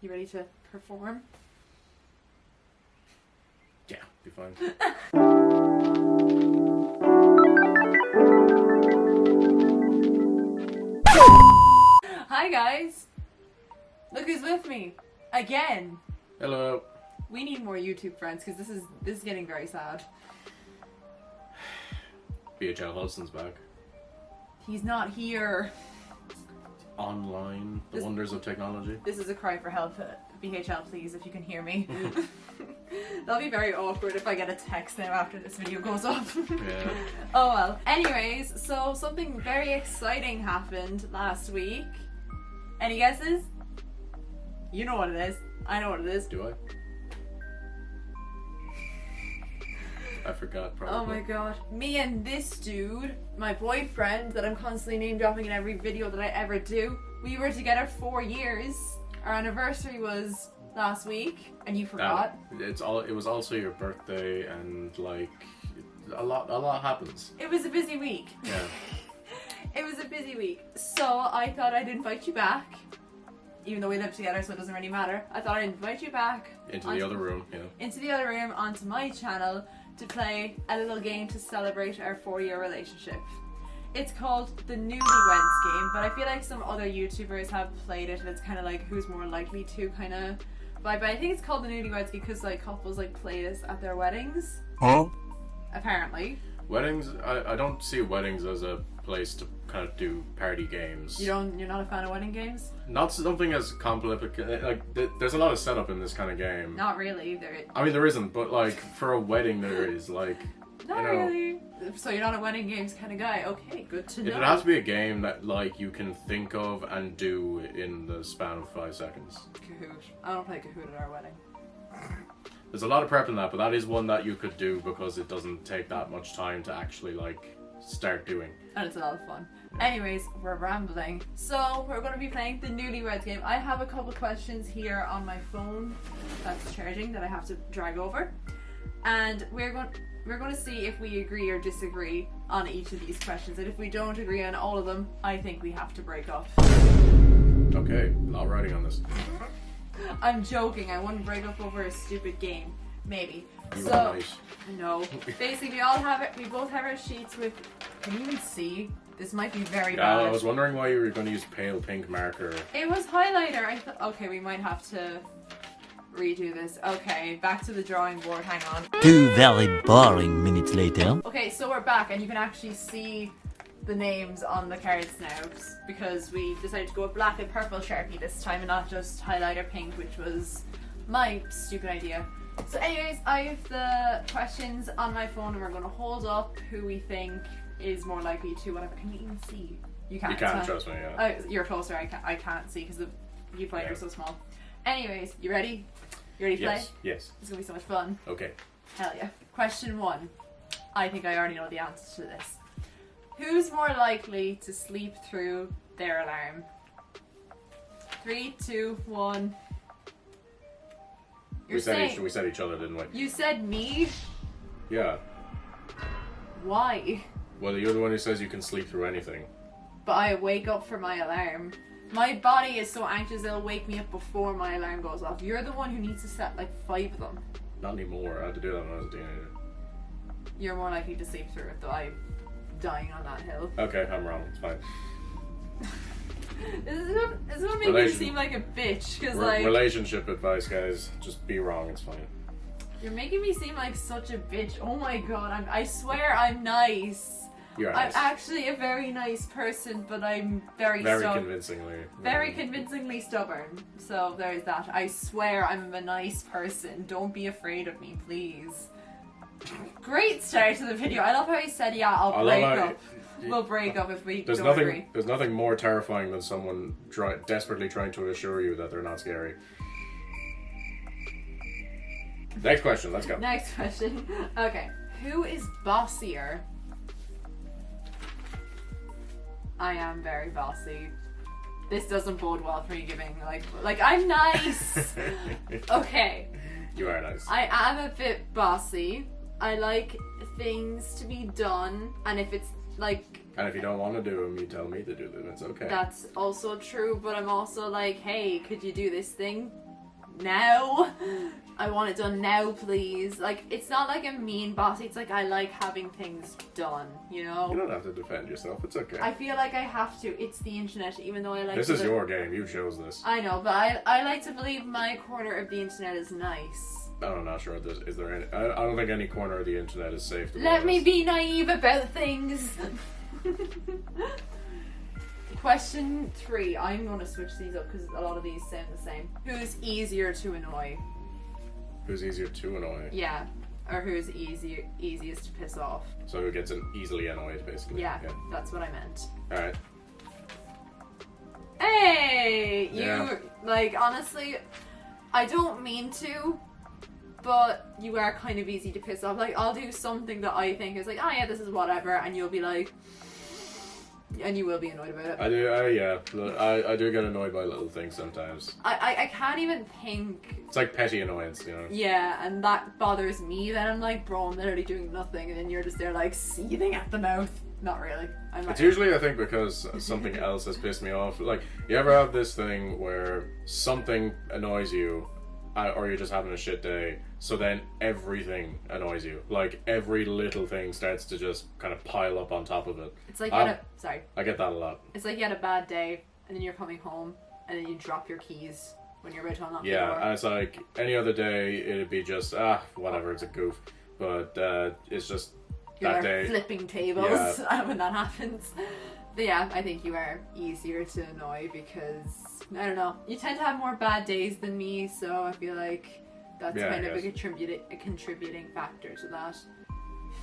You ready to perform? Yeah, be fine. Hi guys! Look who's with me! Again! Hello. We need more YouTube friends because this is getting very sad. BHL Hudson's back. He's not here. Online, the wonders of technology. This is a cry for help. BHL, please, if you can hear me. That'll be very awkward if I get a text now after this video goes up. Yeah. Oh well. Anyways, so something very exciting happened last week. Any guesses? You know what it is. I know what it is. Do I? I forgot probably. Oh my god. Me and this dude, my boyfriend that I'm constantly name dropping in every video that I ever do, we were together 4 years. Our anniversary was last week, and you forgot. It was also your birthday, and like a lot happens. It was a busy week. Yeah. It was a busy week. So I thought I'd invite you back. Even though we live together, so it doesn't really matter. I thought I'd invite you back. Into the other room, yeah. Into the other room, onto my channel, to play a little game to celebrate our 4-year relationship. It's called the Newlyweds Game, but I feel like some other YouTubers have played it, and it's kind of like who's more likely to kind of vibe. But I think it's called the Newlyweds Game because like couples like play this at their weddings. Huh? Apparently. Weddings, I don't see weddings as a place to kind of do party games. You're not a fan of wedding games? Not something as complicated. Like there's a lot of setup in this kind of game. Not really. I mean, there isn't, but like for a wedding, there is. Like, not really. So you're not a wedding games kind of guy. Okay, good to know. It has to be a game that like you can think of and do in the span of 5 seconds. Kahoot. I don't play Kahoot at our wedding. There's a lot of prep in that, but that is one that you could do because it doesn't take that much time to actually like start doing. And it's a lot of fun. Anyways, we're rambling. So we're going to be playing the Newlyweds Game. I have a couple questions here on my phone that's charging that I have to drag over, and we're going to see if we agree or disagree on each of these questions. And if we don't agree on all of them, I think we have to break up. Okay, not writing on this. I'm joking. I wouldn't break up over a stupid game. Maybe. You so, were right. No. Basically, we both have our sheets with. Can you even see? This might be very bad. I was wondering why you were going to use pale pink marker. It was highlighter. Okay, we might have to redo this. Okay, back to the drawing board. Hang on. 2 very boring minutes later. Okay, so we're back, and you can actually see the names on the cards now because we decided to go with black and purple Sharpie this time and not just highlighter pink, which was my stupid idea. So anyways, I have the questions on my phone, and we're going to hold up who we think is more likely to whatever. Can you even see? You can't. You can't, trust me, yeah. You're closer. I can't see because the viewfinder is so small. Anyways, you ready? You ready to play? Yes. It's going to be so much fun. Okay. Hell yeah. Question 1. I think I already know the answer to this. Who's more likely to sleep through their alarm? 3, 2, 1. We said each other, didn't we? You said me? Yeah. Why? Well, you're the one who says you can sleep through anything. But I wake up for my alarm. My body is so anxious it'll wake me up before my alarm goes off. You're the one who needs to set like 5 of them. Not anymore. I had to do that when I was a teenager. You're more likely to sleep through it, though. I'm dying on that hill. Okay, I'm wrong. It's fine. This is gonna make me seem like a bitch, because like... Relationship advice, guys. Just be wrong, it's fine. You're making me seem like such a bitch. Oh my god, I swear I'm nice. You're nice. I'm actually a very nice person, but I'm very convincingly. Very convincingly stubborn. So there's that. I swear I'm a nice person. Don't be afraid of me, please. Great start to the video. I love how he said, yeah, I'll break up. We'll break up if we don't agree. There's nothing more terrifying than someone desperately trying to assure you that they're not scary. Next question, let's go. Next question. Okay. Who is bossier? I am very bossy. This doesn't bode well for me giving, like I'm nice! Okay. You are nice. I am a bit bossy. I like things to be done, and if it's like... And if you don't want to do them, you tell me to do them, it's okay. That's also true, but I'm also like, hey, could you do this thing? now. I want it done now, please. Like, it's not like a mean boss. It's like I like having things done, you know? You don't have to defend yourself. It's okay. I feel like I have to. It's the internet, even though I like This is your game. You chose this. I know, but I like to believe my corner of the internet is nice. I'm not sure. Is there any? I don't think any corner of the internet is safe. Let me be naive about things. Question 3. I'm going to switch these up because a lot of these sound the same. Who's easier to annoy? Who's easier to annoy? Yeah. Or who's easiest to piss off? So who gets easily annoyed, basically. Yeah, that's what I meant. Alright. Hey! Yeah. You, like, honestly, I don't mean to, but you are kind of easy to piss off. Like, I'll do something that I think is like, oh yeah, this is whatever, and you'll be like, and you will be annoyed about it. I do, yeah. I do get annoyed by little things sometimes. I can't even think. It's like petty annoyance, you know? Yeah, and that bothers me. Then I'm like, bro, I'm literally doing nothing, and then you're just there like seething at the mouth. Not really. I'm like, It's usually, I think, because something else has pissed me off. Like, you ever have this thing where something annoys you, or you're just having a shit day, so then everything annoys you. Like, every little thing starts to just kind of pile up on top of it. It's like you had sorry. I get that a lot. It's like you had a bad day, and then you're coming home, and then you drop your keys when you're about to unlock the door. Yeah, and it's like, any other day, it'd be just, whatever, it's a goof. But it's just You're that day. flipping tables when that happens. But yeah, I think you are easier to annoy because, I don't know, you tend to have more bad days than me, so I feel like that's kind of a contributing factor to that.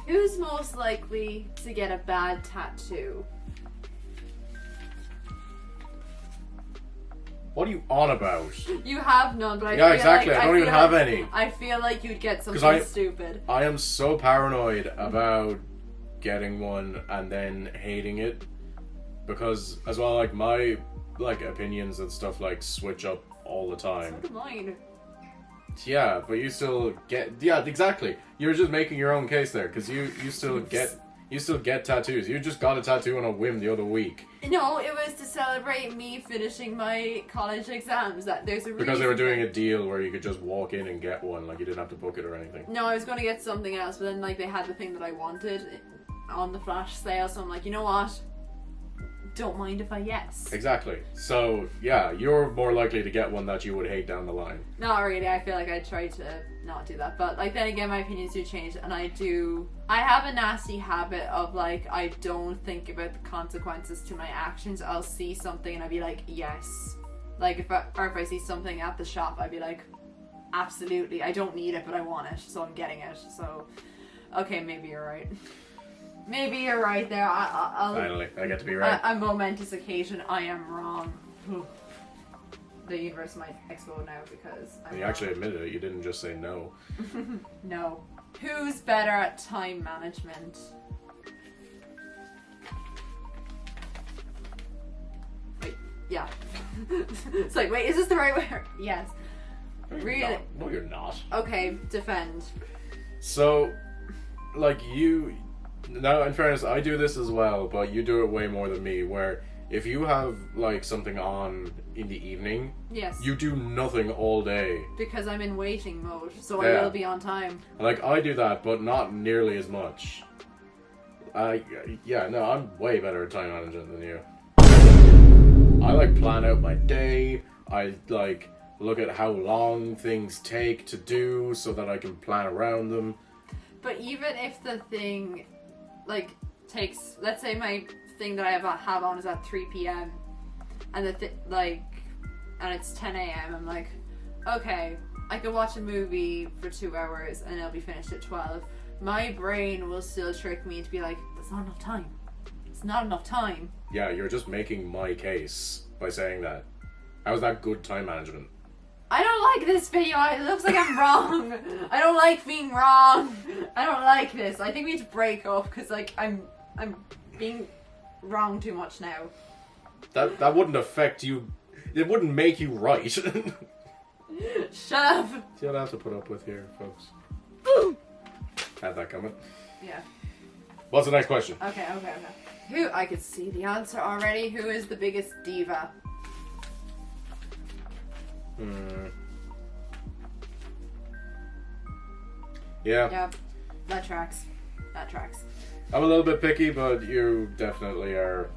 Who's most likely to get a bad tattoo? What are you on about? You have none, but I Yeah, feel exactly. like, I don't even have any. I feel like you'd get something stupid. I am so paranoid about getting one and then hating it. Because, as well, like, my, like, opinions and stuff, like, switch up all the time. So do mine. Yeah, but you still get... Yeah, exactly. You're just making your own case there, because you still get tattoos. You just got a tattoo on a whim the other week. No, it was to celebrate me finishing my college exams. There's a reason. Because they were doing a deal where you could just walk in and get one, like, you didn't have to book it or anything. No, I was going to get something else, but then, like, they had the thing that I wanted on the flash sale, so I'm like, you know what? Don't mind if I yes. Exactly. So, yeah, you're more likely to get one that you would hate down the line. Not really. I feel like I try to not do that. But, like, then again, my opinions do change. And I have a nasty habit of, like, I don't think about the consequences to my actions. I'll see something and I'll be like, yes. Like, if I see something at the shop, I'd be like, absolutely. I don't need it, but I want it. So I'm getting it. So, okay, maybe you're right. Maybe you're right there. Finally, I get to be right. A momentous occasion. I am wrong. The universe might explode now because I'm You actually admitted it. You didn't just say no. No. Who's better at time management? Wait. Yeah. It's like, wait, is this the right way? Yes. No, Really? No, you're not. Okay. Defend. So, like, now, in fairness, I do this as well, but you do it way more than me, where if you have, like, something on in the evening, Yes. you do nothing all day. Because I'm in waiting mode, so Yeah. I will be on time. Like, I do that, but not nearly as much. Yeah, no, I'm way better at time management than you. I, like, plan out my day, I, like, look at how long things take to do so that I can plan around them. But even if the thing, like, takes, let's say my thing that I have on is at 3 p.m. and and it's 10 a.m. I'm like, okay, I could watch a movie for 2 hours and it'll be finished at 12. My brain will still trick me to be like, that's not enough time. It's not enough time. Yeah, you're just making my case by saying that. How's that good time management? I don't like this video. It looks like I'm wrong. I don't like being wrong. I don't like this. I think we need to break up because, like, I'm being wrong too much now. That wouldn't affect you. It wouldn't make you right. Shut up. See what I have to put up with here, folks. Had that coming. Yeah. What's the next question? Okay. Who? I could see the answer already. Who is the biggest diva? Yeah. Yeah, that tracks. That tracks. I'm a little bit picky, but you definitely are.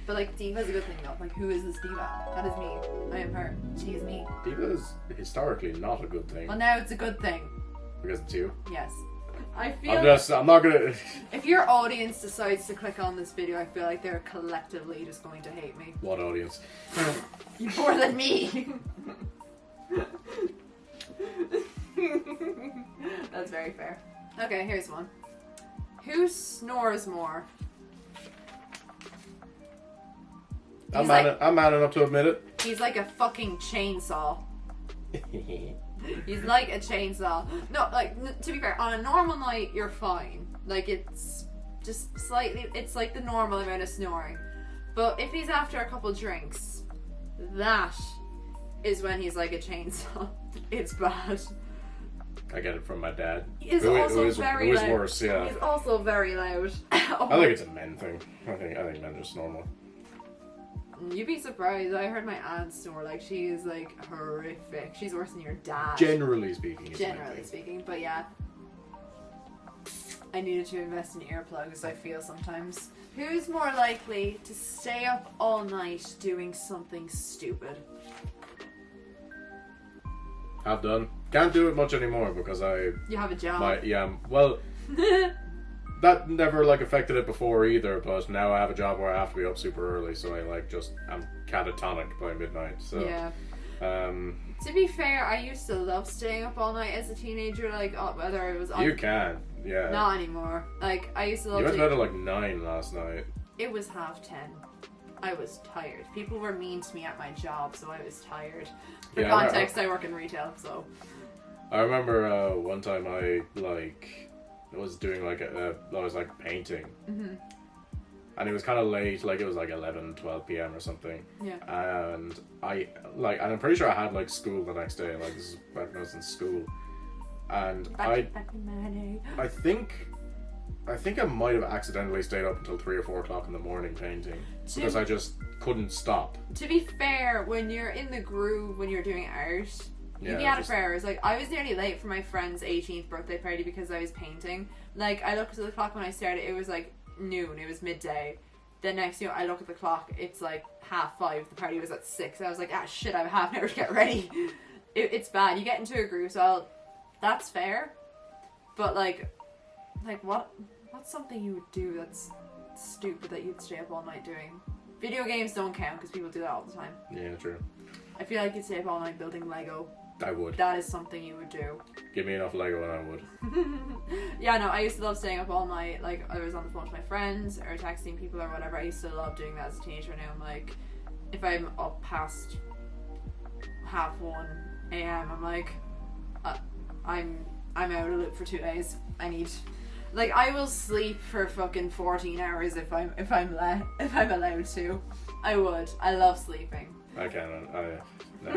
But like, diva's a good thing though. Like, who is this diva? That is me. I am her. She is me. Diva is historically not a good thing. Well, now it's a good thing. Because it's you. Yes. I feel I'm not gonna. if your audience decides to click on this video, I feel like they're collectively just going to hate me. What audience? More than me. That's very fair. Okay, here's one. Who snores more? I'm man enough to admit it. He's like a fucking chainsaw. He's like a chainsaw. No, like, to be fair, on a normal night, you're fine. Like, it's just slightly, it's like the normal amount of snoring. But if he's after a couple drinks, that is when he's like a chainsaw. It's bad. I get it from my dad. He's also very loud. Who is worse, yeah. He's also very loud. I think it's a men thing. I think men just normal. You'd be surprised. I heard my aunt snore. Like, she is like horrific. She's worse than your dad. Generally speaking. Generally speaking, but yeah. I needed to invest in earplugs, I feel sometimes. Who's more likely to stay up all night doing something stupid? Have done. Can't do it much anymore because You have a job. Well, that never like affected it before either, but now I have a job where I have to be up super early, so I'm catatonic by midnight. So yeah. To be fair, I used to love staying up all night as a teenager, like whether it was you can, yeah. Not anymore. Like, I used to love You went to bed at like 9 last night. It was 10:30. I was tired. People were mean to me at my job, so I was tired. For context, I work in retail, so. I remember one time I was doing I was painting. Mm-hmm. And it was kind of late, like it was like 11, 12 p.m. or something. Yeah. And and I'm pretty sure I had like school the next day, like this is back when I was in school. And back in my day. I think I might have accidentally stayed up until 3 or 4 o'clock in the morning painting because I just couldn't stop. To be fair, when you're in the groove, when you're doing art, you'd be out of hours. Like, I was nearly late for my friend's 18th birthday party because I was painting. Like, I looked at the clock when I started, it was like noon, it was midday. Then next thing I look at the clock, it's like 5:30, the party was at 6. I was like, shit, I have half an hour to get ready. It's bad. You get into a groove, so that's fair. But like what's something you would do that's stupid that you'd stay up all night doing? Video games don't count because people do that all the time. Yeah, true. I feel like you'd stay up all night building Lego. I would. That is something you would do. Give me enough Lego and I would. Yeah, no, I used to love staying up all night. Like, I was on the phone to my friends or texting people or whatever. I used to love doing that as a teenager. Now I'm like, if I'm up past 1:30 a.m., I'm like, I'm out of the loop for 2 days. I will sleep for fucking 14 hours if I'm allowed to. I would. I love sleeping. I can't. No.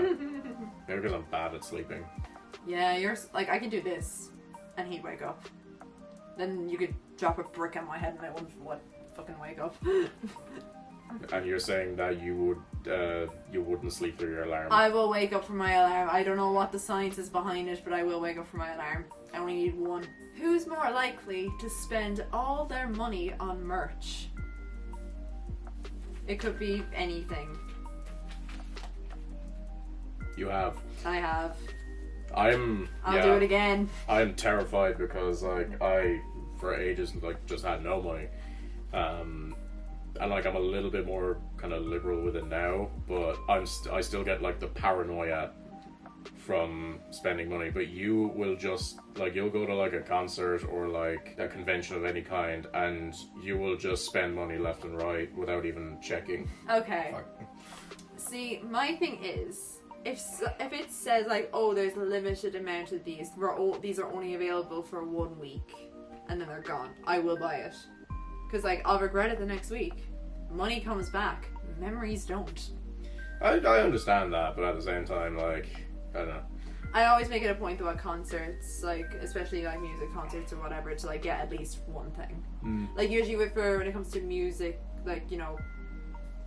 Maybe because I'm bad at sleeping. Yeah, I can do this, and he'd wake up. Then you could drop a brick on my head and I wouldn't fucking wake up. And you're saying that you wouldn't sleep through your alarm? I will wake up from my alarm. I don't know what the science is behind it, but I will wake up from my alarm. I only need one. Who's more likely to spend all their money on merch? It could be anything. You have. I have. I'll do it again. I'm terrified because I for ages just had no money. And I'm a little bit more kind of liberal with it now, but I still get the paranoia from spending money. But you will just you'll go to a concert or a convention of any kind, and you will just spend money left and right without even checking. Okay. See, my thing is, if it says there's a limited amount of these, these are only available for 1 week, and then they're gone, I will buy it. Because I'll regret it the next week. Money comes back, memories don't. I understand that, but at the same time, I don't know. I always make it a point though at concerts, especially music concerts or whatever, to get at least one thing. Usually when it comes to music,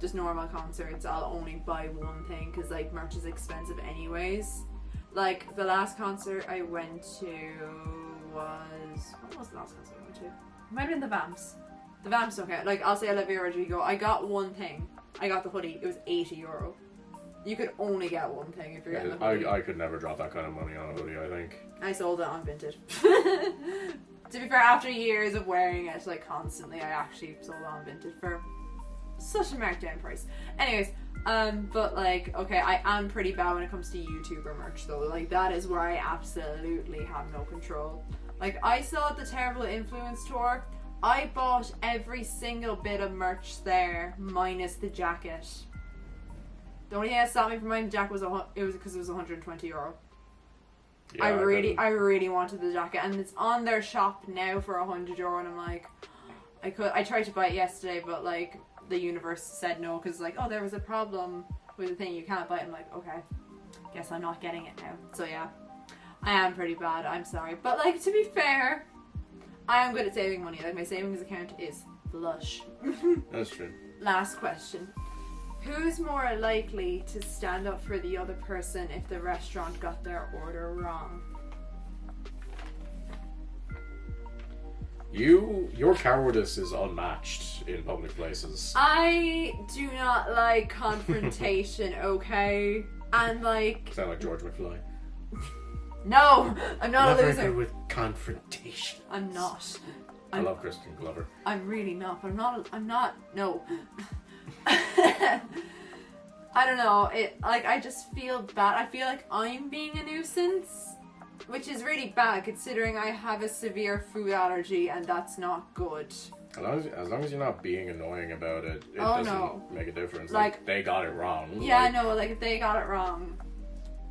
just normal concerts, I'll only buy one thing because merch is expensive anyways. The last concert I went to was... What was the last concert I went to? It might have been the Vamps. The Vamps don't count. Like, I'll say Olivia Rodrigo. I got one thing. I got the hoodie. It was €80. You could only get one thing if you're getting the hoodie. I could never drop that kind of money on a hoodie, I think. I sold it on Vinted. To be fair, after years of wearing it, like, constantly, I actually sold it on Vinted for such a markdown price. Anyways, but, like, okay, I am pretty bad when it comes to YouTuber merch, though. Like, that is where I absolutely have no control. Like, I saw the Terrible Influence tour. I bought every single bit of merch there, minus the jacket. The only thing that stopped me from buying the jacket was because it was €120. Yeah, I really wanted the jacket, and it's on their shop now for €100, and I'm like, I tried to buy it yesterday, but like the universe said no, because like, oh, there was a problem with the thing, you can't buy it. I'm like, okay, guess I'm not getting it now. So yeah, I am pretty bad, I'm sorry, but like, to be fair, I am good at saving money. Like, my savings account is flush. That's true. Last question. Who's more likely to stand up for the other person if the restaurant got their order wrong? Your cowardice is unmatched in public places. I do not like confrontation, okay? And like... Sound like George McFly. No! I'm not a loser. Very good with confrontation. I'm not. I love Kristen Glover. I'm really not, but I'm not, no. I don't know, I just feel bad. I feel like I'm being a nuisance, which is really bad considering I have a severe food allergy, and that's not good. As long as you're not being annoying about it, it doesn't make a difference. Like, they got it wrong. Yeah, I know, like, if they got it wrong,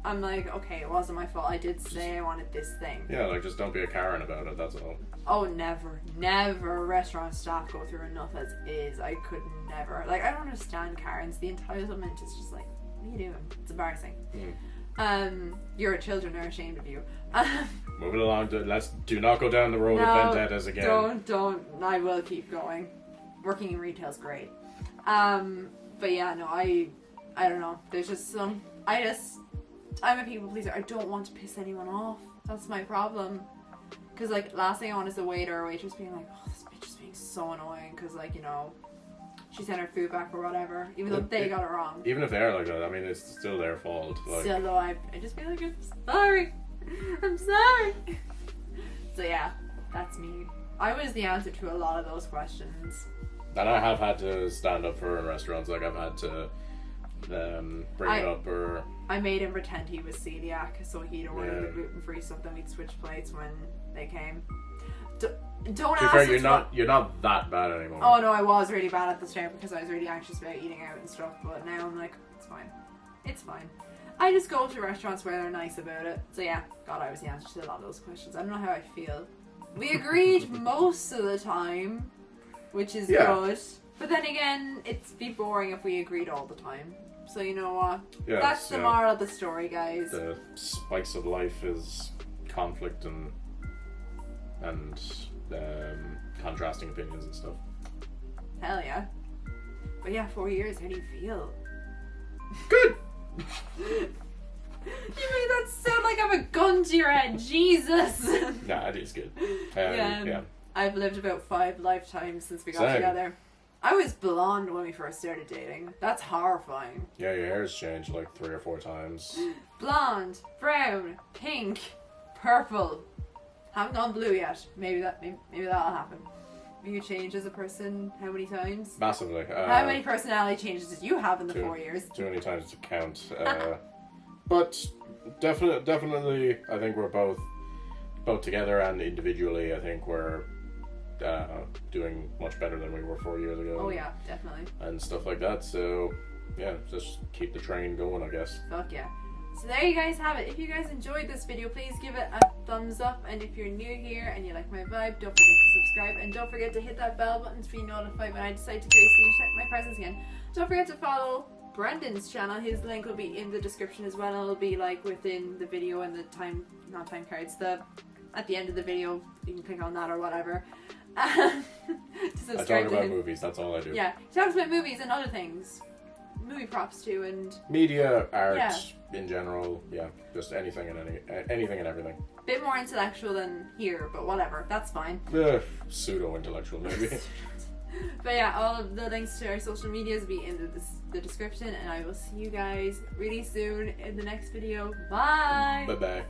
I'm like, okay, it wasn't my fault. I did say I wanted this thing. Yeah, like, just don't be a Karen about it, that's all. Oh, never. Restaurant staff go through enough as is. I could never. Like, I don't understand Karens. The entitlement is just like, what are you doing? It's embarrassing. Your children are ashamed of you. Moving along, let's do not go down the road of vendettas again. Don't. I will keep going. Working in retail is great. But yeah, no, I don't know. There's just some... I'm a people pleaser. I don't want to piss anyone off. That's my problem. Because, like, last thing I want is the waiter or waitress being like, oh, this bitch is being so annoying because, like, you know, she sent her food back or whatever, even though they got it wrong. Even if they're like that, I mean, it's still their fault. Like... Still, though, I just feel like, I'm sorry. I'm sorry. So, yeah, that's me. I was the answer to a lot of those questions. And I have had to stand up for in restaurants. Like, I've had to bring it up, or... I made him pretend he was celiac, so he'd order the gluten-free stuff, then we'd switch plates when they came. Don't ask. Fair, you're not that bad anymore. Oh no, I was really bad at the start because I was really anxious about eating out and stuff. But now I'm like, it's fine. I just go to restaurants where they're nice about it. So yeah, God, I was the answer to a lot of those questions. I don't know how I feel. We agreed most of the time, which is good. But then again, it'd be boring if we agreed all the time. So you know what? Yes, that's the moral of the story, guys. The spice of life is conflict and contrasting opinions and stuff. Hell yeah. But yeah, 4 years, how do you feel? Good! You made that sound like I'm a gun to your head, Jesus! Nah, it is good. Yeah. I've lived about 5 lifetimes since we got together. I was blonde when we first started dating. That's horrifying. Yeah, your hair's changed like 3 or 4 times. Blonde, brown, pink, purple. Haven't gone blue yet. Maybe that'll happen. Have you changed as a person how many times? Massively. How many personality changes did you have in the 4 years? Too many times to count. But definitely, I think we're both together and individually. I think we're doing much better than we were 4 years ago. Oh yeah, definitely. And stuff like that. So yeah, just keep the train going, I guess. Fuck yeah. So there you guys have it. If you guys enjoyed this video, please give it a thumbs up. And if you're new here and you like my vibe, don't forget to subscribe. And don't forget to hit that bell button to be notified when I decide to gracefully check my presence again. Don't forget to follow Brendan's channel. His link will be in the description as well. And it'll be like within the video and the not time cards, at the end of the video. You can click on that or whatever. To subscribe I talk about movies, that's all I do. Yeah, he talks about movies and other things. movie props to, and Media, art, Yeah. in general, yeah, just anything and anything and everything. a bit more intellectual than here, but whatever, that's fine. Pseudo-intellectual, maybe. But yeah, all of the links to our social medias will be in the description, and I will see you guys really soon in the next video. Bye! Bye-bye.